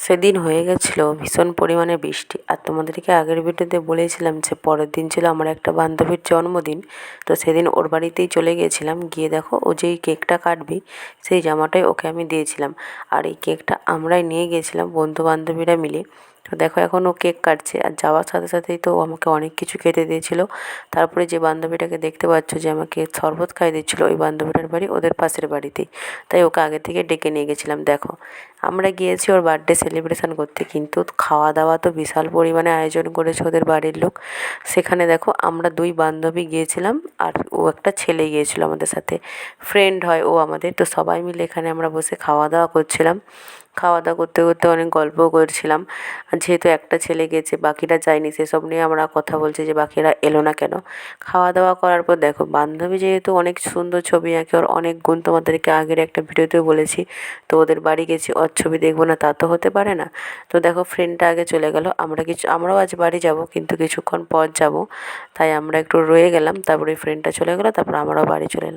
সেদিন হয়ে গেছিলো ভীষণ পরিমাণে বৃষ্টি, আর তোমাদেরকে আগের ভিডিওতে বলেছিলাম যে পরের দিন ছিল আমার একটা বান্ধবীর জন্মদিন। তো সেদিন ওর বাড়িতেই চলে গিয়েছিলাম, গিয়ে দেখো ও যেই কেকটা কাটবে সেই জামাটাই ওকে আমি দিয়েছিলাম। আর এই কেকটা আমরাই নিয়ে গিয়েছিলাম বন্ধু বান্ধবীরা মিলে। তো দেখো এখন ও কেক কাটছে, আর যাওয়ার সাথে সাথেই তো ও আমাকে অনেক কিছু খেতে দিয়েছিল। তারপরে যে বান্ধবীটাকে দেখতে পাচ্ছ যে আমাকে শরবত খাইয়ে দিচ্ছিলো, ওই বান্ধবীটার বাড়ি ওদের পাশের বাড়িতেই, তাই ওকে আগে থেকে ডেকে নিয়ে গেছিলাম। দেখো আমরা গিয়েছি ওর বার্থডে সেলিব্রেশন করতে, কিন্তু খাওয়া দাওয়া তো বিশাল পরিমাণে আয়োজন করেছে ওদের বাড়ির লোক। সেখানে দেখো আমরা দুই বান্ধবী গিয়েছিলাম, আর ও একটা ছেলে গিয়েছিলো আমাদের সাথে, ফ্রেন্ড হয় ও আমাদের। তো সবাই মিলে এখানে আমরা বসে খাওয়া দাওয়া করছিলাম। খাওয়া দাওয়া করতে করতে অনেক গল্পও করছিলাম। আর যেহেতু একটা ছেলে গেছে বাকিরা যায়নি, সেসব নিয়ে আমরা কথা বলছি যে বাকিরা এলো না কেন। খাওয়া দাওয়া করার পর দেখো বান্ধবী যেহেতু অনেক সুন্দর ছবি আঁকে, ওর অনেক গুণ তোমাদেরকে আগের একটা ভিডিওতেও বলেছি। তো ওদের বাড়ি গেছি, ওর ছবি দেখবো না তা তো হতে পারে না। তো দেখো ফ্রেন্ডটা আগে চলে গেল, আমরাও আজ বাড়ি যাব কিন্তু কিছুক্ষণ পর যাব, তাই আমরা একটু রয়ে গেলাম। তারপরে ফ্রেন্ডটা চলে গেলো, তারপর আমরাও বাড়ি চলে এলাম।